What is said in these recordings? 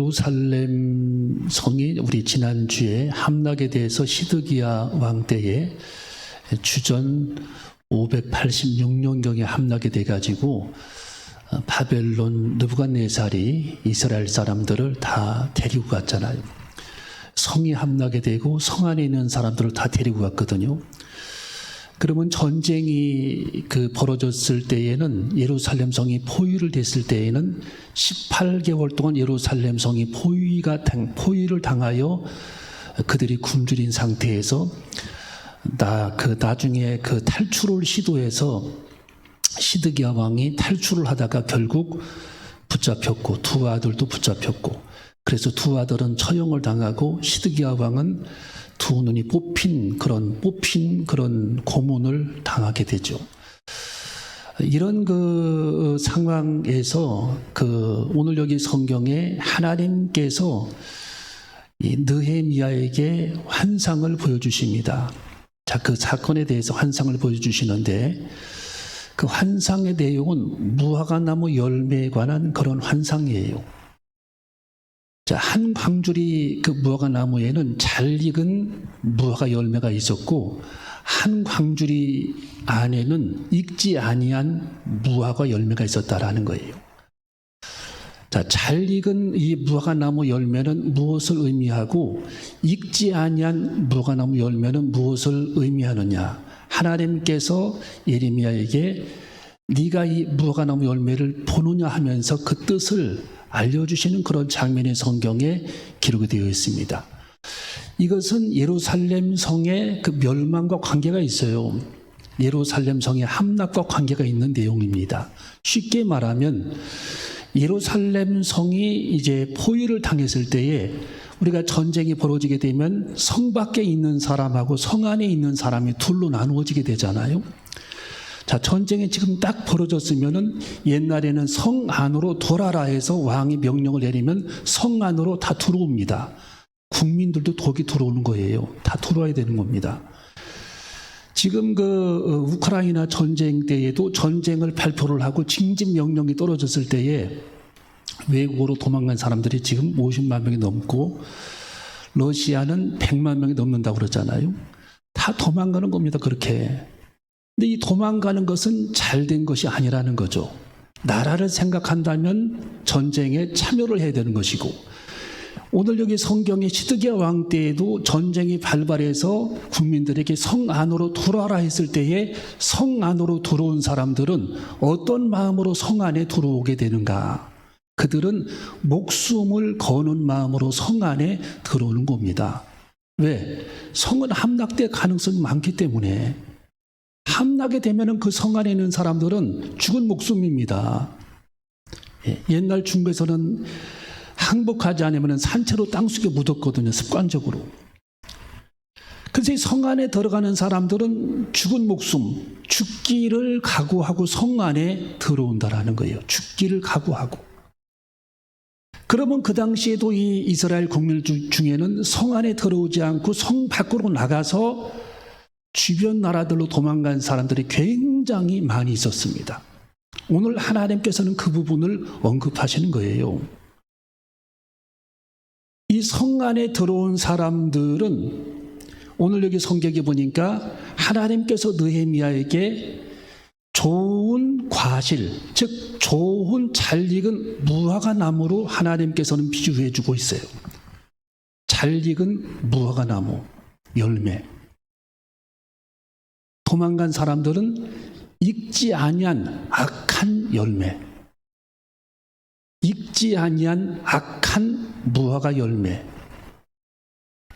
예루살렘 성이 우리 지난주에 함락에 대해서 시드기야 왕 때에 주전 586년경에 함락이 돼가지고 바벨론 느부갓네살이 이스라엘 사람들을 다 데리고 갔잖아요. 성이 함락이 되고 성 안에 있는 사람들을 다 데리고 갔거든요. 그러면 전쟁이 벌어졌을 때에는 예루살렘 성이 포위를 됐을 때에는 18개월 동안 예루살렘 성이 포위를 당하여 그들이 굶주린 상태에서 나중에 탈출을 시도해서 시드기야 왕이 탈출을 하다가 결국 붙잡혔고 두 아들도 붙잡혔고, 그래서 두 아들은 처형을 당하고 시드기야 왕은 두 눈이 뽑힌 그런 고문을 당하게 되죠. 이런 상황에서 오늘 여기 성경에 하나님께서 이 느헤미야에게 환상을 보여주십니다. 자, 그 사건에 대해서 환상을 보여주시는데 그 환상의 내용은 무화과나무 열매에 관한 그런 환상이에요. 자, 한 광주리 무화과나무에는 잘 익은 무화과 열매가 있었고, 한 광주리 안에는 익지 아니한 무화과 열매가 있었다라는 거예요. 자, 잘 익은 이 무화과나무 열매는 무엇을 의미하고 익지 아니한 무화과나무 열매는 무엇을 의미하느냐? 하나님께서 예레미야에게 네가 이 무화과나무 열매를 보느냐 하면서 그 뜻을 알려주시는 그런 장면이 성경에 기록이 되어 있습니다. 이것은 예루살렘 성의 멸망과 관계가 있어요. 예루살렘 성의 함락과 관계가 있는 내용입니다. 쉽게 말하면 예루살렘 성이 이제 포위를 당했을 때에 우리가 전쟁이 벌어지게 되면 성 밖에 있는 사람하고 성 안에 있는 사람이 둘로 나누어지게 되잖아요. 자, 전쟁이 지금 딱 벌어졌으면은 옛날에는 성 안으로 돌아라 해서 왕이 명령을 내리면 성 안으로 다 들어옵니다. 국민들도 거기 들어오는 거예요. 다 들어와야 되는 겁니다. 지금 우크라이나 전쟁 때에도 전쟁을 발표를 하고 징집 명령이 떨어졌을 때에 외국으로 도망간 사람들이 지금 50만 명이 넘고 러시아는 100만 명이 넘는다고 그러잖아요. 다 도망가는 겁니다. 그렇게. 근데 이 도망가는 것은 잘된 것이 아니라는 거죠. 나라를 생각한다면 전쟁에 참여를 해야 되는 것이고, 오늘 여기 성경의 시드기야 왕 때에도 전쟁이 발발해서 국민들에게 성 안으로 들어와라 했을 때에 성 안으로 들어온 사람들은 어떤 마음으로 성 안에 들어오게 되는가? 그들은 목숨을 거는 마음으로 성 안에 들어오는 겁니다. 왜? 성은 함락될 가능성이 많기 때문에. 함락이 되면은 그 성 안에 있는 사람들은 죽은 목숨입니다. 옛날 중국에서는 항복하지 않으면 산채로 땅속에 묻었거든요. 습관적으로. 그래서 이 성 안에 들어가는 사람들은 죽은 목숨, 죽기를 각오하고 성 안에 들어온다라는 거예요. 죽기를 각오하고. 그러면 그 당시에도 이 이스라엘 국민 중에는 성 안에 들어오지 않고 성 밖으로 나가서 주변 나라들로 도망간 사람들이 굉장히 많이 있었습니다. 오늘 하나님께서는 그 부분을 언급하시는 거예요. 이 성 안에 들어온 사람들은 오늘 여기 성경에 보니까 하나님께서 느헤미야에게 좋은 과실, 즉 좋은 잘 익은 무화과 나무로 하나님께서는 비유해 주고 있어요. 잘 익은 무화과 나무 열매. 도망간 사람들은 익지 아니한 악한 열매, 익지 아니한 악한 무화과 열매.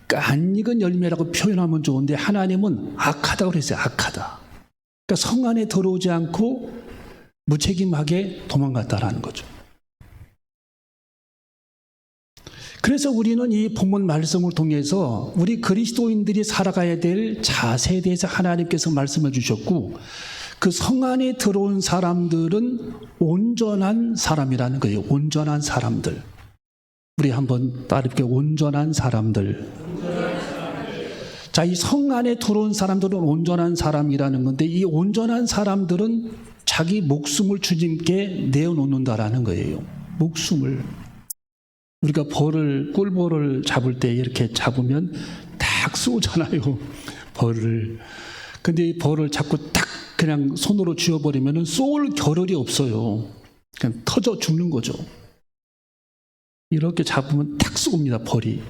그러니까 안 익은 열매라고 표현하면 좋은데 하나님은 악하다고 그랬어요. 악하다. 그러니까 성 안에 들어오지 않고 무책임하게 도망갔다라는 거죠. 그래서 우리는 이 본문 말씀을 통해서 우리 그리스도인들이 살아가야 될 자세에 대해서 하나님께서 말씀해 주셨고, 그 성 안에 들어온 사람들은 온전한 사람이라는 거예요. 온전한 사람들. 우리 한번 따르게 온전한 사람들. 자, 이 성 안에 들어온 사람들은 온전한 사람이라는 건데, 이 온전한 사람들은 자기 목숨을 주님께 내어놓는다라는 거예요. 목숨을. 우리가 꿀벌을 잡을 때 이렇게 잡으면 딱 쏘잖아요. 벌을. 근데 이 벌을 잡고 딱 그냥 손으로 쥐어버리면 쏠 겨를이 없어요. 그냥 터져 죽는 거죠. 이렇게 잡으면 탁 쏩니다, 벌이.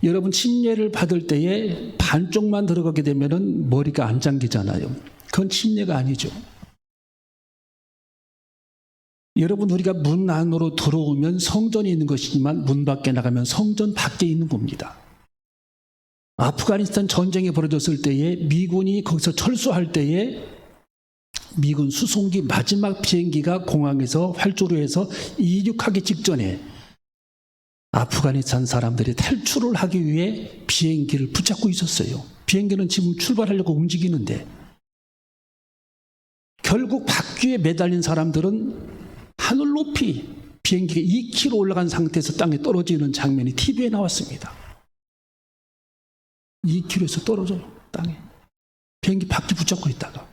여러분, 침례를 받을 때에 반쪽만 들어가게 되면 머리가 안 잠기잖아요. 그건 침례가 아니죠. 여러분, 우리가 문 안으로 들어오면 성전이 있는 것이지만 문 밖에 나가면 성전 밖에 있는 겁니다. 아프가니스탄 전쟁이 벌어졌을 때에 미군이 거기서 철수할 때에 미군 수송기 마지막 비행기가 공항에서 활주로 해서 이륙하기 직전에 아프가니스탄 사람들이 탈출을 하기 위해 비행기를 붙잡고 있었어요. 비행기는 지금 출발하려고 움직이는데 결국 바퀴에 매달린 사람들은 하늘 높이 비행기가 2km 올라간 상태에서 땅에 떨어지는 장면이 TV에 나왔습니다. 2km에서 떨어져요, 땅에. 비행기 바퀴 붙잡고 있다가.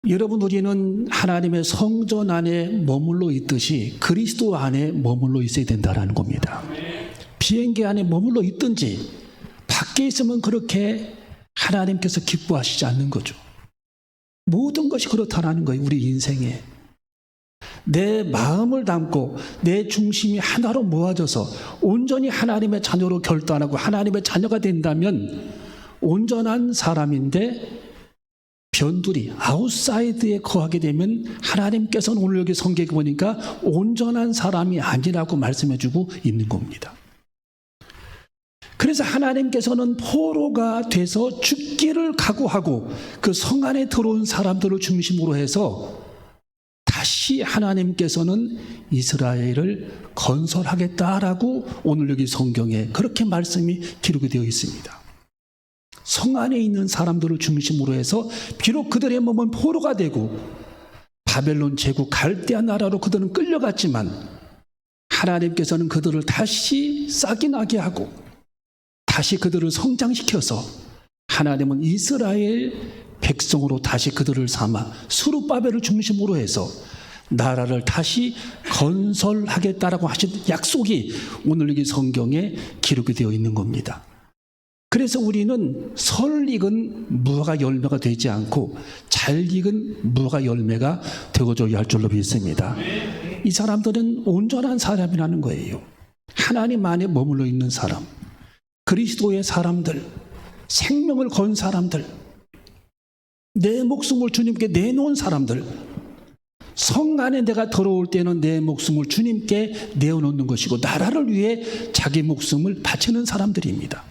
여러분, 우리는 하나님의 성전 안에 머물러 있듯이 그리스도 안에 머물러 있어야 된다는 겁니다. 비행기 안에 머물러 있든지 밖에 있으면 그렇게 하나님께서 기뻐하시지 않는 거죠. 모든 것이 그렇다는 거예요, 우리 인생에. 내 마음을 담고 내 중심이 하나로 모아져서 온전히 하나님의 자녀로 결단하고 하나님의 자녀가 된다면 온전한 사람인데 변두리, 아웃사이드에 거하게 되면 하나님께서는 오늘 여기 성경에 보니까 온전한 사람이 아니라고 말씀해주고 있는 겁니다. 그래서 하나님께서는 포로가 돼서 죽기를 각오하고 그 성 안에 들어온 사람들을 중심으로 해서 다시 하나님께서는 이스라엘을 건설하겠다라고 오늘 여기 성경에 그렇게 말씀이 기록이 되어 있습니다. 성 안에 있는 사람들을 중심으로 해서 비록 그들의 몸은 포로가 되고 바벨론 제국 갈대아 나라로 그들은 끌려갔지만 하나님께서는 그들을 다시 싹이 나게 하고 다시 그들을 성장시켜서 하나님은 이스라엘 백성으로 다시 그들을 삼아 스룹바벨을 중심으로 해서 나라를 다시 건설하겠다라고 하신 약속이 오늘 여기 성경에 기록이 되어 있는 겁니다. 그래서 우리는 설익은 무화과 열매가 되지 않고 잘 익은 무화과 열매가 되어줘야 할 줄로 믿습니다. 이 사람들은 온전한 사람이라는 거예요. 하나님 안에 머물러 있는 사람, 그리스도의 사람들, 생명을 건 사람들, 내 목숨을 주님께 내놓은 사람들, 성 안에 내가 들어올 때는 내 목숨을 주님께 내어놓는 것이고 나라를 위해 자기 목숨을 바치는 사람들입니다.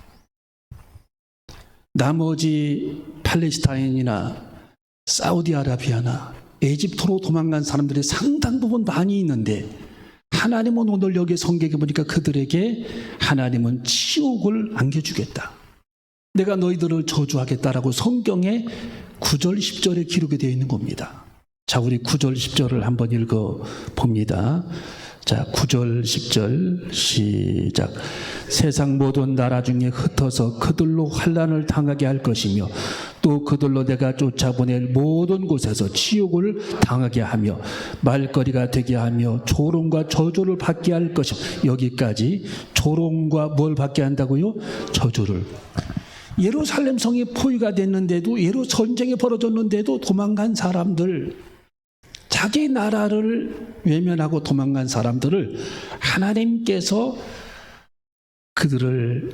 나머지 팔레스타인이나 사우디아라비아나 에집트로 도망간 사람들이 상당 부분 많이 있는데 하나님은 오늘 여기 성경에 보니까 그들에게 하나님은 치욕을 안겨주겠다. 내가 너희들을 저주하겠다라고 성경에 9절 10절에 기록이 되어 있는 겁니다. 자, 우리 9절 10절을 한번 읽어봅니다. 자, 9절 10절 시작. 세상 모든 나라 중에 흩어서 그들로 환난을 당하게 할 것이며 또 그들로 내가 쫓아보낼 모든 곳에서 치욕을 당하게 하며 말거리가 되게 하며 조롱과 저주를 받게 할 것이며 여기까지 조롱과 뭘 받게 한다고요? 저주를. 예루살렘 성이 포위가 됐는데도 전쟁이 벌어졌는데도 도망간 사람들, 자기 나라를 외면하고 도망간 사람들을 하나님께서 그들을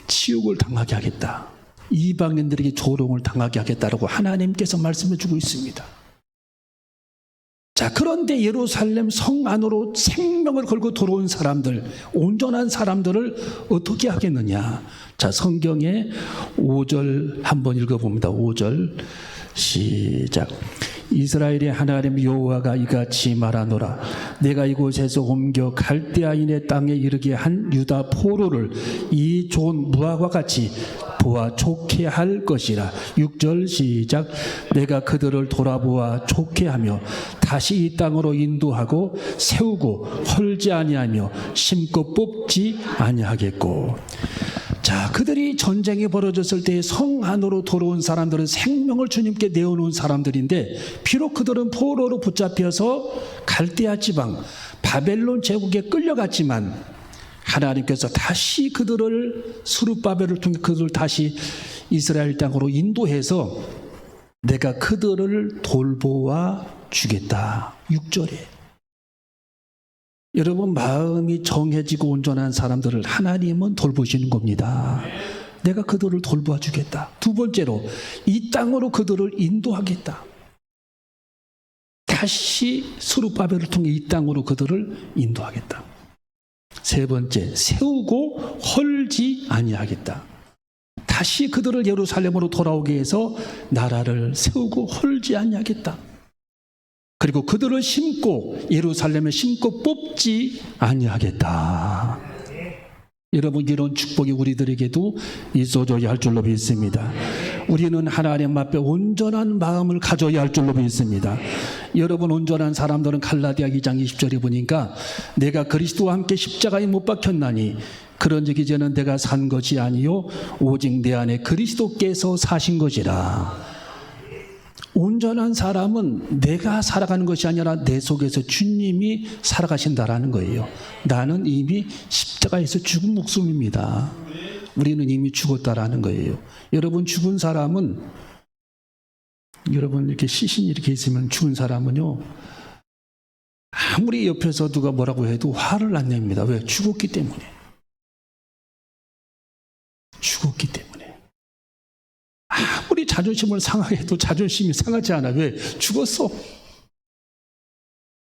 치욕을 당하게 하겠다. 이방인들에게 조롱을 당하게 하겠다라고 하나님께서 말씀해 주고 있습니다. 자, 그런데 예루살렘 성 안으로 생명을 걸고 들어온 사람들, 온전한 사람들을 어떻게 하겠느냐. 자, 성경에 5절 한번 읽어봅니다. 5절 시작. 이스라엘의 하나님 여호와가 이같이 말하노라. 내가 이곳에서 옮겨 갈대아인의 땅에 이르게 한 유다 포로를 이 좋은 무화과 같이 보아 좋게 할 것이라. 6절 시작. 내가 그들을 돌아보아 좋게 하며 다시 이 땅으로 인도하고 세우고 헐지 아니하며 심고 뽑지 아니하겠고. 자, 그들이 전쟁이 벌어졌을 때 성 안으로 돌아온 사람들은 생명을 주님께 내어놓은 사람들인데, 비록 그들은 포로로 붙잡혀서 갈대아 지방 바벨론 제국에 끌려갔지만 하나님께서 다시 그들을 스룹바벨을 통해 그들을 다시 이스라엘 땅으로 인도해서 내가 그들을 돌보아 주겠다. 6절에 여러분, 마음이 정해지고 온전한 사람들을 하나님은 돌보시는 겁니다. 내가 그들을 돌보아 주겠다. 두 번째로, 이 땅으로 그들을 인도하겠다. 다시 스룹바벨을 통해 이 땅으로 그들을 인도하겠다. 세 번째, 세우고 헐지 아니하겠다. 다시 그들을 예루살렘으로 돌아오게 해서 나라를 세우고 헐지 아니하겠다. 그리고 그들을 심고 예루살렘에 심고 뽑지 아니하겠다. 여러분, 이런 축복이 우리들에게도 있어줘야 할 줄로 믿습니다. 우리는 하나님 앞에 온전한 마음을 가져야 할 줄로 믿습니다. 여러분, 온전한 사람들은 갈라디아 2장 20절에 보니까 내가 그리스도와 함께 십자가에 못 박혔나니 그런즉 이제는 내가 산 것이 아니요 오직 내 안에 그리스도께서 사신 것이라. 온전한 사람은 내가 살아가는 것이 아니라 내 속에서 주님이 살아가신다라는 거예요. 나는 이미 십자가에서 죽은 목숨입니다. 우리는 이미 죽었다라는 거예요. 여러분, 죽은 사람은, 여러분 이렇게 시신이 이렇게 있으면 죽은 사람은요, 아무리 옆에서 누가 뭐라고 해도 화를 안 냅니다. 왜? 죽었기 때문에. 죽었기 때문에. 아무리 자존심을 상하게 해도 자존심이 상하지 않아. 왜? 죽었어.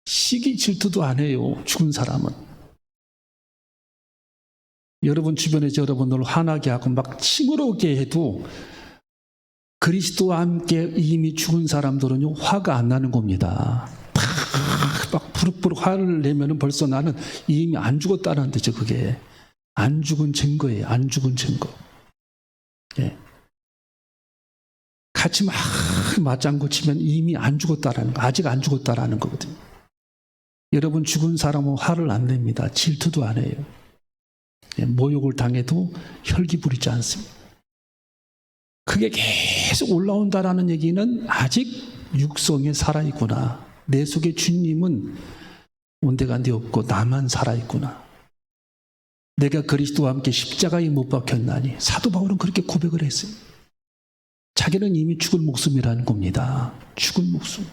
시기 질투도 안 해요, 죽은 사람은. 여러분 주변에서 여러분을 화나게 하고 막 칭으로게 해도 그리스도와 함께 이미 죽은 사람들은요, 화가 안 나는 겁니다. 막 부룩부룩 화를 내면은 벌써 나는 이미 안 죽었다는 뜻이죠. 그게 안 죽은 증거예요. 안 죽은 증거. 예. 같이 막 맞장구 치면 이미 안 죽었다라는 거, 아직 안 죽었다라는 거거든요. 여러분, 죽은 사람은 화를 안 냅니다. 질투도 안 해요. 예, 모욕을 당해도 혈기 부리지 않습니다. 그게 계속 올라온다라는 얘기는 아직 육성에 살아있구나. 내 속에 주님은 온데간데 없고 나만 살아있구나. 내가 그리스도와 함께 십자가에 못 박혔나니. 사도 바울은 그렇게 고백을 했어요. 자기는 이미 죽을 목숨이라는 겁니다. 죽을 목숨.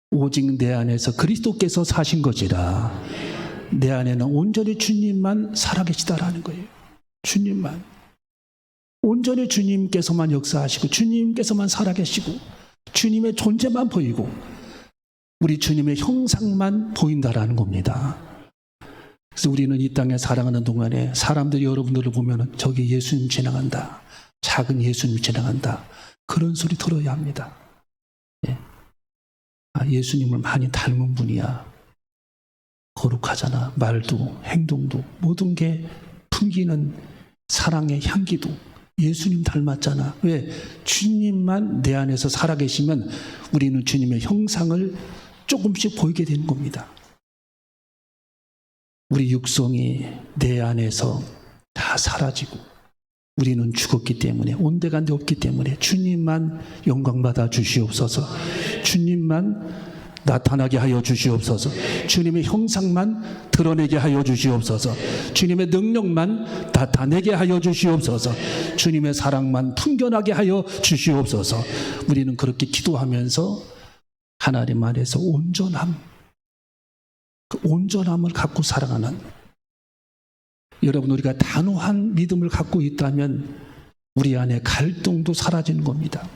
오직 내 안에서 그리스도께서 사신 것이라. 내 안에는 온전히 주님만 살아계시다라는 거예요. 주님만. 온전히 주님께서만 역사하시고 주님께서만 살아계시고 주님의 존재만 보이고 우리 주님의 형상만 보인다라는 겁니다. 그래서 우리는 이 땅에 살아가는 동안에 사람들이 여러분들을 보면 저기 예수님 지나간다. 작은 예수님 지나간다. 그런 소리 들어야 합니다. 예. 아, 예수님을 많이 닮은 분이야. 거룩하잖아. 말도 행동도 모든 게 풍기는 사랑의 향기도 예수님 닮았잖아. 왜? 주님만 내 안에서 살아계시면 우리는 주님의 형상을 조금씩 보이게 되는 겁니다. 우리 육성이 내 안에서 다 사라지고 우리는 죽었기 때문에 온데간데 없기 때문에 주님만 영광받아 주시옵소서. 주님만 나타나게 하여 주시옵소서. 주님의 형상만 드러내게 하여 주시옵소서. 주님의 능력만 나타내게 하여 주시옵소서. 주님의 사랑만 풍겨나게 하여 주시옵소서. 우리는 그렇게 기도하면서 하나님 안에서 온전함, 그 온전함을 갖고 살아가는, 여러분 우리가 단호한 믿음을 갖고 있다면 우리 안에 갈등도 사라지는 겁니다.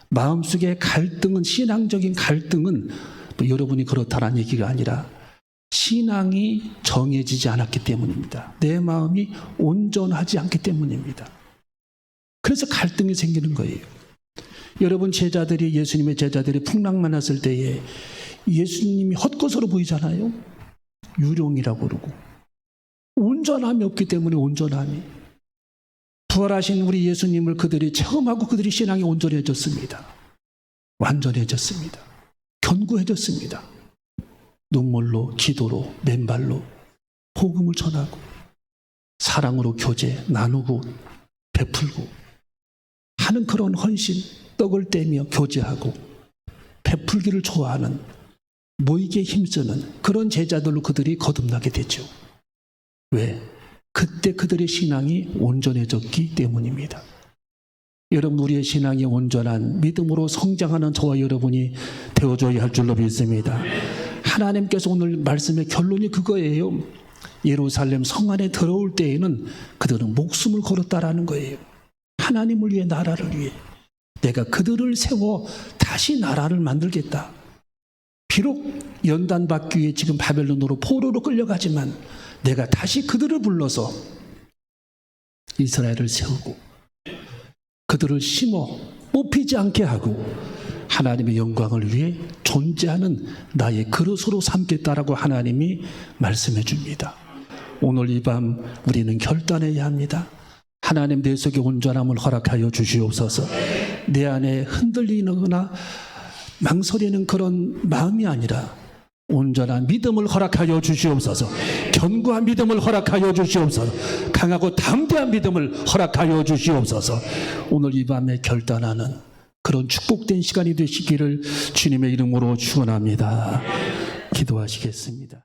마음속의 갈등은, 신앙적인 갈등은 뭐 여러분이 그렇다는 얘기가 아니라 신앙이 정해지지 않았기 때문입니다. 내 마음이 온전하지 않기 때문입니다. 그래서 갈등이 생기는 거예요. 여러분 제자들이, 예수님의 제자들이 풍랑만났을 때에 예수님이 헛것으로 보이잖아요. 유령이라고 그러고. 온전함이 없기 때문에 온전함이. 부활하신 우리 예수님을 그들이 체험하고 그들이 신앙이 온전해졌습니다. 완전해졌습니다. 견고해졌습니다. 눈물로, 기도로, 맨발로 복음을 전하고 사랑으로 교제, 나누고 베풀고 하는 그런 헌신, 떡을 떼며 교제하고 베풀기를 좋아하는, 모이기에 힘쓰는 그런 제자들로 그들이 거듭나게 되죠. 왜? 그때 그들의 신앙이 온전해졌기 때문입니다. 여러분, 우리의 신앙이 온전한 믿음으로 성장하는 저와 여러분이 되어줘야 할 줄로 믿습니다. 하나님께서 오늘 말씀의 결론이 그거예요. 예루살렘 성 안에 들어올 때에는 그들은 목숨을 걸었다라는 거예요. 하나님을 위해, 나라를 위해 내가 그들을 세워 다시 나라를 만들겠다. 비록 연단받기 위해 지금 바벨론으로 포로로 끌려가지만 내가 다시 그들을 불러서 이스라엘을 세우고 그들을 심어 뽑히지 않게 하고 하나님의 영광을 위해 존재하는 나의 그릇으로 삼겠다라고 하나님이 말씀해 줍니다. 오늘 이 밤 우리는 결단해야 합니다. 하나님, 내 속에 온전함을 허락하여 주시옵소서. 내 안에 흔들리거나 망설이는 그런 마음이 아니라 온전한 믿음을 허락하여 주시옵소서. 견고한 믿음을 허락하여 주시옵소서. 강하고 담대한 믿음을 허락하여 주시옵소서. 오늘 이 밤에 결단하는 그런 축복된 시간이 되시기를 주님의 이름으로 축원합니다. 기도하시겠습니다.